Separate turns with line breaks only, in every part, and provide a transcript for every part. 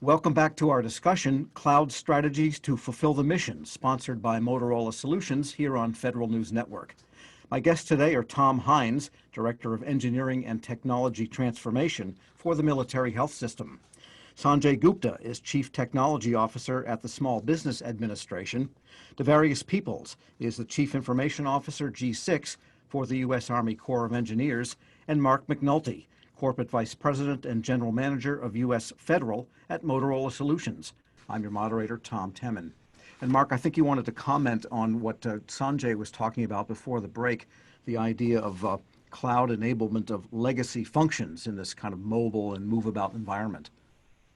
Welcome back to our discussion, Cloud Strategies to Fulfill the Mission, sponsored by Motorola Solutions here on Federal News Network. My guests today are Tom Hines, Director of Engineering and Technology Transformation for the Military Health System. Sanjay Gupta is Chief Technology Officer at the Small Business Administration. Devarius Peoples is the Chief Information Officer, G6, for the U.S. Army Corps of Engineers, and Mark McNulty, Corporate Vice President and General Manager of U.S. Federal at Motorola Solutions. I'm your moderator, Tom Temin. And Mark, I think you wanted to comment on what Sanjay was talking about before the break, the idea of cloud enablement of legacy functions in this kind of mobile and move-about environment.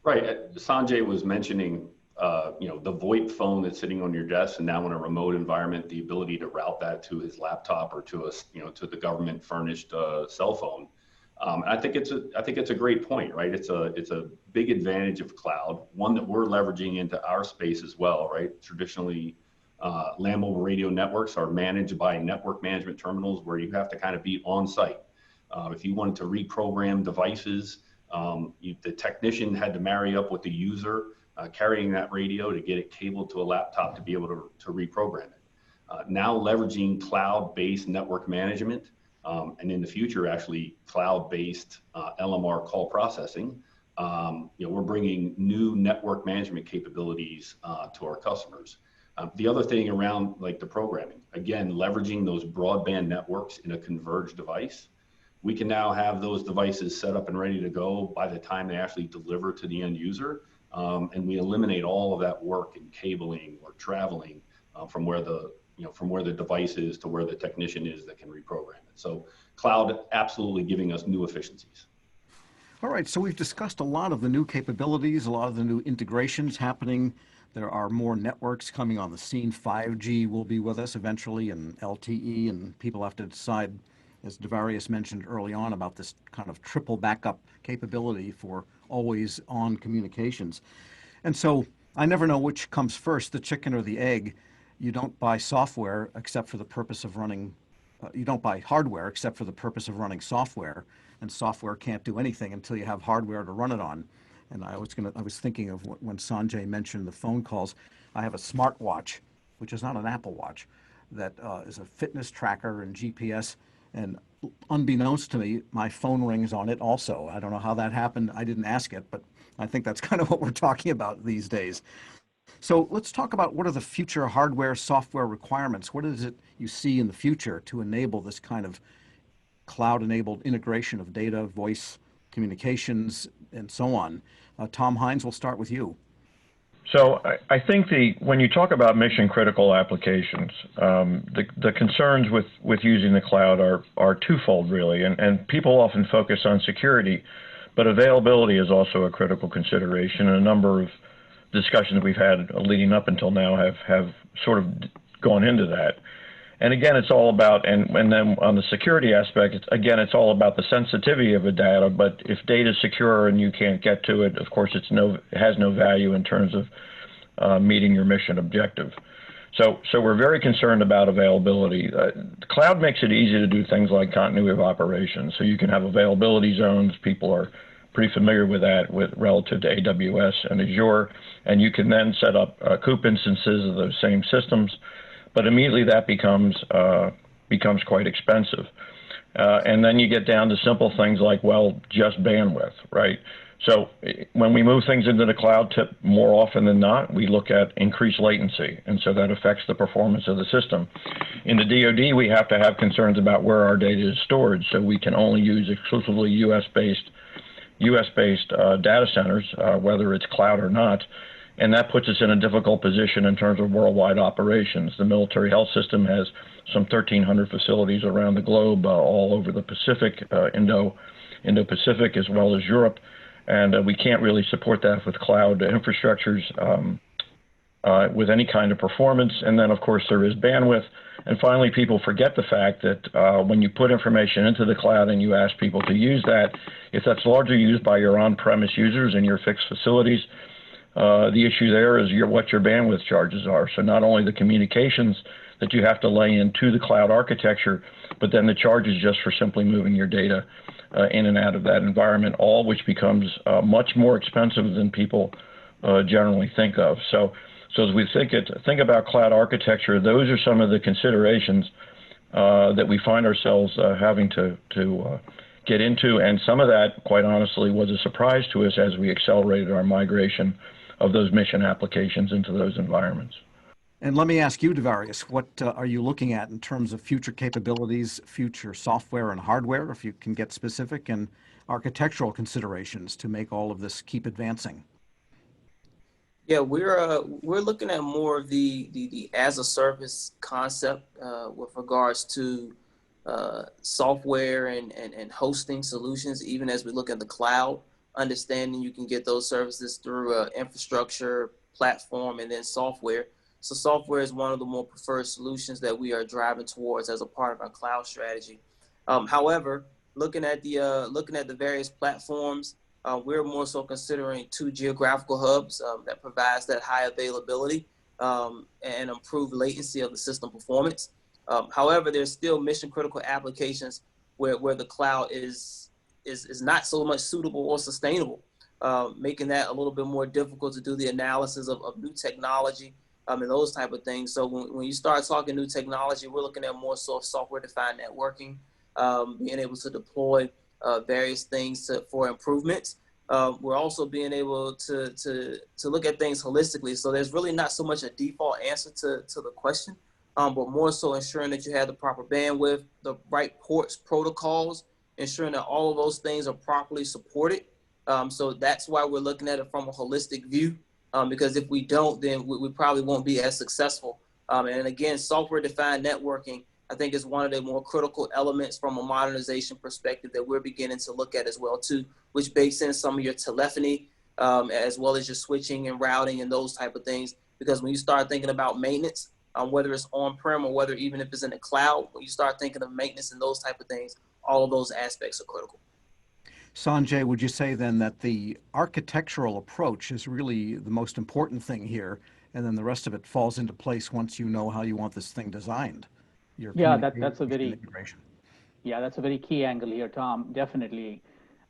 Right. Sanjay was mentioning, the VoIP phone that's sitting on your desk, and now in a remote environment, the ability to route that to his laptop or to to the government furnished cell phone. I think it's a great point, right? It's a big advantage of cloud, one that we're leveraging into our space as well, right? Traditionally, land mobile radio networks are managed by network management terminals where you have to kind of be on site. If you wanted to reprogram devices, the technician had to marry up with the user carrying that radio to get it cabled to a laptop to be able to reprogram it. Now leveraging cloud-based network management, and in the future, actually cloud-based LMR call processing, we're bringing new network management capabilities to our customers. The other thing around like the programming, again, leveraging those broadband networks in a converged device, we can now have those devices set up and ready to go by the time they actually deliver to the end user, and we eliminate all of that work in cabling or traveling from where the device is to where the technician is that can reprogram it. So cloud absolutely giving us new efficiencies.
All right, so we've discussed a lot of the new capabilities, a lot of the new integrations happening. There are more networks coming on the scene. 5G will be with us eventually, and LTE, and people have to decide, as Devarius mentioned early on, about this kind of triple backup capability for always on communications. And so I never know which comes first, the chicken or the egg. You don't buy software except for the purpose of running, you don't buy hardware except for the purpose of running software, and software can't do anything until you have hardware to run it on. And I was thinking of when Sanjay mentioned the phone calls. I have a smartwatch, which is not an Apple Watch, that is a fitness tracker and GPS, and unbeknownst to me, my phone rings on it also. I don't know how that happened. I didn't ask it, but I think that's kind of what we're talking about these days. So let's talk about what are the future hardware, software requirements. What is it you see in the future to enable this kind of cloud-enabled integration of data, voice, communications, and so on? Tom Hines, we'll start with you.
So I think when you talk about mission critical applications, the concerns with using the cloud are twofold really, and people often focus on security, but availability is also a critical consideration, and a number of discussions we've had leading up until now have sort of gone into that. And again, it's all about, and then on the security aspect, it's all about the sensitivity of the data, but if data is secure and you can't get to it, of course, it has no value in terms of meeting your mission objective. So we're very concerned about availability. The cloud makes it easy to do things like continuity of operations. So you can have availability zones. People are pretty familiar with that relative to AWS and Azure, and you can then set up COOP instances of those same systems, but immediately that becomes quite expensive. And then you get down to simple things like, well, just bandwidth, right? So when we move things into the cloud, more often than not, we look at increased latency, and so that affects the performance of the system. In the DoD, we have to have concerns about where our data is stored, so we can only use exclusively US-based data centers, whether it's cloud or not, and that puts us in a difficult position in terms of worldwide operations. The military health system has some 1,300 facilities around the globe, all over the Pacific, Indo-Pacific, as well as Europe, and we can't really support that with cloud infrastructures with any kind of performance. And then, of course, there is bandwidth. And finally, people forget the fact that when you put information into the cloud and you ask people to use that, if that's largely used by your on-premise users in your fixed facilities, the issue there is what your bandwidth charges are. So not only the communications that you have to lay into the cloud architecture, but then the charges just for simply moving your data in and out of that environment, all which becomes much more expensive than people generally think of. So as we think about cloud architecture, those are some of the considerations that we find ourselves having to get into, and some of that, quite honestly, was a surprise to us as we accelerated our migration of those mission applications into those environments.
And let me ask you, Devarius, what are you looking at in terms of future capabilities, future software and hardware, if you can get specific, and architectural considerations to make all of this keep advancing?
Yeah, we're looking at more of the as a service concept with regards to software and hosting solutions. Even as we look at the cloud, understanding you can get those services through infrastructure, platform, and then software. So software is one of the more preferred solutions that we are driving towards as a part of our cloud strategy. However, looking at the various platforms, we're more so considering 2 geographical hubs that provides that high availability and improved latency of the system performance. However, there's still mission critical applications where the cloud is not so much suitable or sustainable, making that a little bit more difficult to do the analysis of new technology and those type of things. So when you start talking new technology, we're looking at more so software-defined networking, being able to deploy various things for improvements. We're also being able to look at things holistically. So there's really not so much a default answer to the question, but more so ensuring that you have the proper bandwidth, the right ports, protocols, ensuring that all of those things are properly supported. So that's why we're looking at it from a holistic view, because if we don't, then we probably won't be as successful. And again, software-defined networking, I think, is one of the more critical elements from a modernization perspective that we're beginning to look at as well too, which bakes in some of your telephony, as well as your switching and routing and those type of things. Because when you start thinking about maintenance, whether it's on-prem or whether even if it's in the cloud, when you start thinking of maintenance and those type of things, all of those aspects are critical.
Sanjay, would you say then that the architectural approach is really the most important thing here, and then the rest of it falls into place once you know how you want this thing designed?
Yeah, that's a very
integration.
Yeah, that's a very key angle here, Tom. Definitely,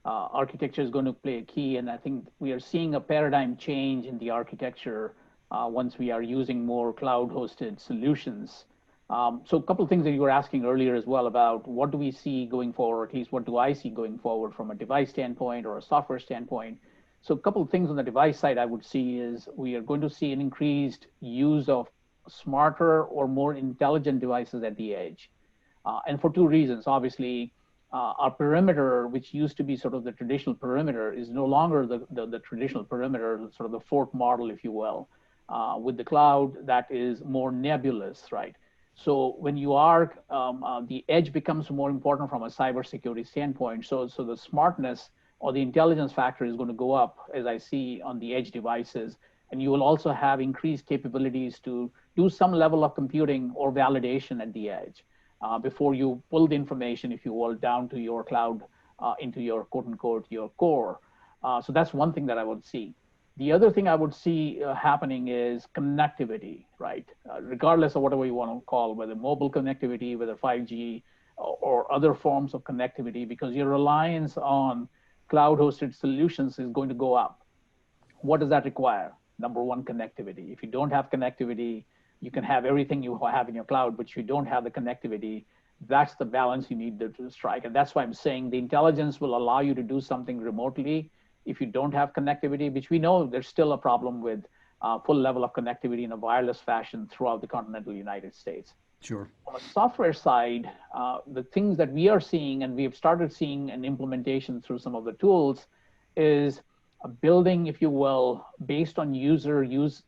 architecture is going to play a key, and I think we are seeing a paradigm change in the architecture once we are using more cloud-hosted solutions. So a couple of things that you were asking earlier as well about what do we see going forward, at least what do I see going forward from a device standpoint or a software standpoint. So a couple of things on the device side I would see is we are going to see an increased use of smarter or more intelligent devices at the edge. And for 2 reasons. Obviously, our perimeter, which used to be sort of the traditional perimeter, is no longer the traditional perimeter, sort of the fourth model, if you will. With the cloud, that is more nebulous, right? So when you are, the edge becomes more important from a cybersecurity standpoint. So the smartness or the intelligence factor is going to go up, as I see on the edge devices. And you will also have increased capabilities to do some level of computing or validation at the edge before you pull the information, if you will, down to your cloud, into your quote unquote, your core. So that's one thing that I would see. The other thing I would see happening is connectivity, right? Regardless of whatever you want to call, whether mobile connectivity, whether 5G or other forms of connectivity, because your reliance on cloud-hosted solutions is going to go up. What does that require? Number one, connectivity. If you don't have connectivity, you can have everything you have in your cloud, but you don't have the connectivity. That's the balance you need to strike. And that's why I'm saying the intelligence will allow you to do something remotely if you don't have connectivity, which we know there's still a problem with full level of connectivity in a wireless fashion throughout the continental United States.
Sure.
On the software side, the things that we are seeing, and we have started seeing an implementation through some of the tools, is a building, if you will, based on user use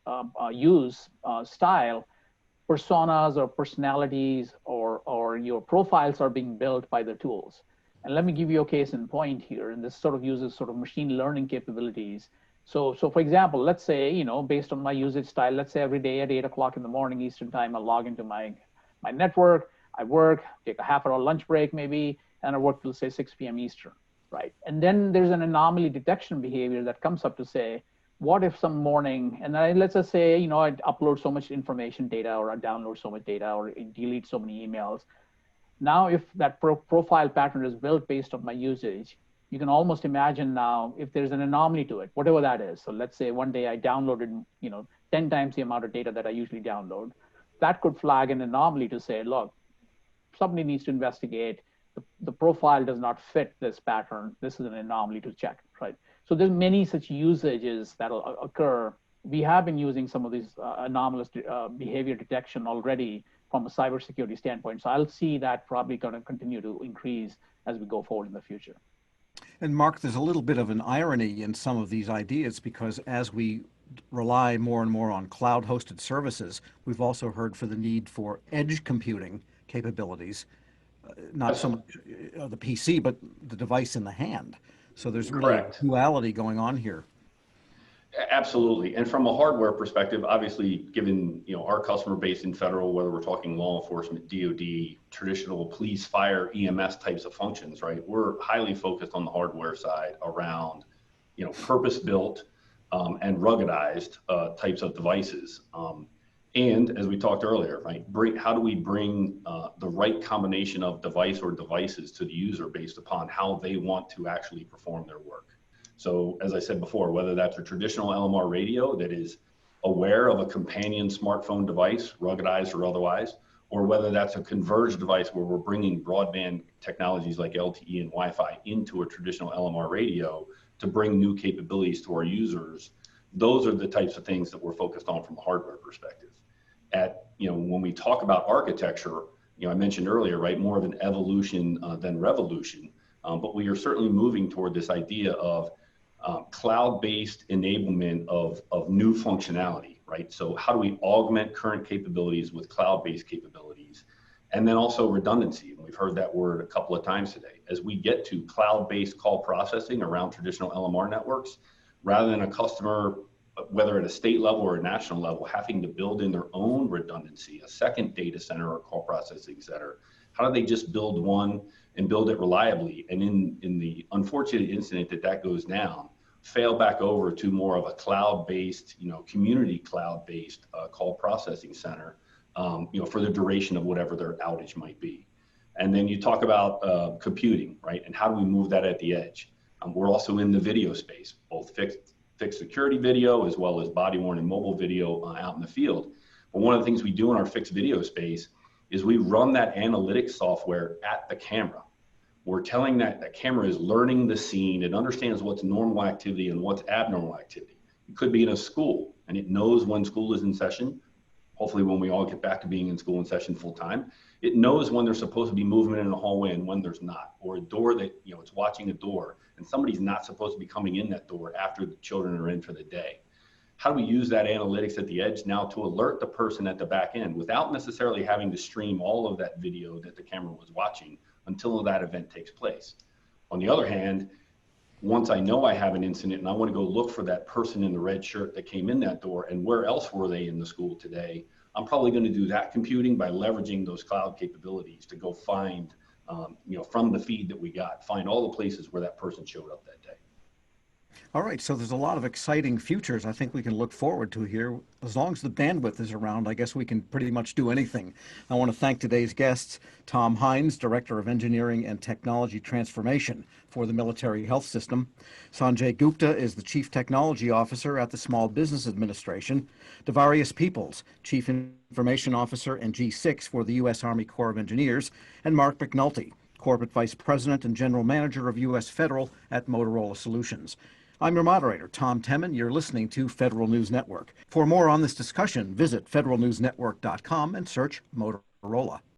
style, personas or personalities or your profiles are being built by the tools. And let me give you a case in point here, and this sort of uses sort of machine learning capabilities. So for example, let's say, based on my usage style, let's say every day at 8 o'clock in the morning Eastern time, I log into my network, I work, take a half-hour lunch break maybe, and I work till say 6 p.m. Eastern, right? And then there's an anomaly detection behavior that comes up to say, what if some morning, and let's just say, I upload so much information data, or I download so much data, or I delete so many emails. Now, if that profile pattern is built based on my usage, you can almost imagine now if there's an anomaly to it, whatever that is. So let's say one day I downloaded, 10 times the amount of data that I usually download. That could flag an anomaly to say, look, somebody needs to investigate. The profile does not fit this pattern. This is an anomaly to check, right? So there's many such usages that'll occur. We have been using some of these anomalous behavior detection already from a cybersecurity standpoint. So I'll see that probably going to continue to increase as we go forward in the future.
And Mark, there's a little bit of an irony in some of these ideas because as we rely more and more on cloud-hosted services, we've also heard for the need for edge computing capabilities, not so much the PC, but the device in the hand. So there's really a duality going on here.
Absolutely. And from a hardware perspective, obviously, given our customer base in federal, whether we're talking law enforcement, DoD, traditional police, fire, EMS types of functions, right? We're highly focused on the hardware side around, purpose-built and ruggedized types of devices. And as we talked earlier, right, how do we bring the right combination of device or devices to the user based upon how they want to actually perform their work? So as I said before, whether that's a traditional LMR radio that is aware of a companion smartphone device, ruggedized or otherwise, or whether that's a converged device where we're bringing broadband technologies like LTE and Wi-Fi into a traditional LMR radio to bring new capabilities to our users, those are the types of things that we're focused on from a hardware perspective. When we talk about architecture, I mentioned earlier, right, more of an evolution than revolution, but we are certainly moving toward this idea of cloud-based enablement of new functionality, right? So how do we augment current capabilities with cloud-based capabilities? And then also redundancy. And we've heard that word a couple of times today. As we get to cloud-based call processing around traditional LMR networks, rather than a customer, whether at a state level or a national level, having to build in their own redundancy, a second data center or call processing center, how do they just build one and build it reliably? And in the unfortunate incident that goes down, fail back over to more of a cloud-based, community cloud-based call processing center, for the duration of whatever their outage might be. And then you talk about computing, right? And how do we move that at the edge? We're also in the video space, both fixed security video as well as body-worn and mobile video out in the field. But one of the things we do in our fixed video space is we run that analytics software at the camera. We're telling that the camera is learning the scene. It understands what's normal activity and what's abnormal activity. It could be in a school and it knows when school is in session. Hopefully when we all get back to being in school in session full time, it knows when there's supposed to be movement in a hallway and when there's not, or a door that, it's watching a door and somebody's not supposed to be coming in that door after the children are in for the day. How do we use that analytics at the edge now to alert the person at the back end without necessarily having to stream all of that video that the camera was watching until that event takes place? On the other hand, once I know I have an incident and I want to go look for that person in the red shirt that came in that door and where else were they in the school today, I'm probably going to do that computing by leveraging those cloud capabilities to go find, from the feed that we got, find all the places where that person showed up that day.
All right, so there's a lot of exciting futures I think we can look forward to here. As long as the bandwidth is around, I guess we can pretty much do anything. I want to thank today's guests, Tom Hines, Director of Engineering and Technology Transformation for the Military Health System. Sanjay Gupta is the Chief Technology Officer at the Small Business Administration. Devarius Peoples, Chief Information Officer and G6 for the U.S. Army Corps of Engineers. And Mark McNulty, Corporate Vice President and General Manager of U.S. Federal at Motorola Solutions. I'm your moderator, Tom Temin. You're listening to Federal News Network. For more on this discussion, visit federalnewsnetwork.com and search Motorola.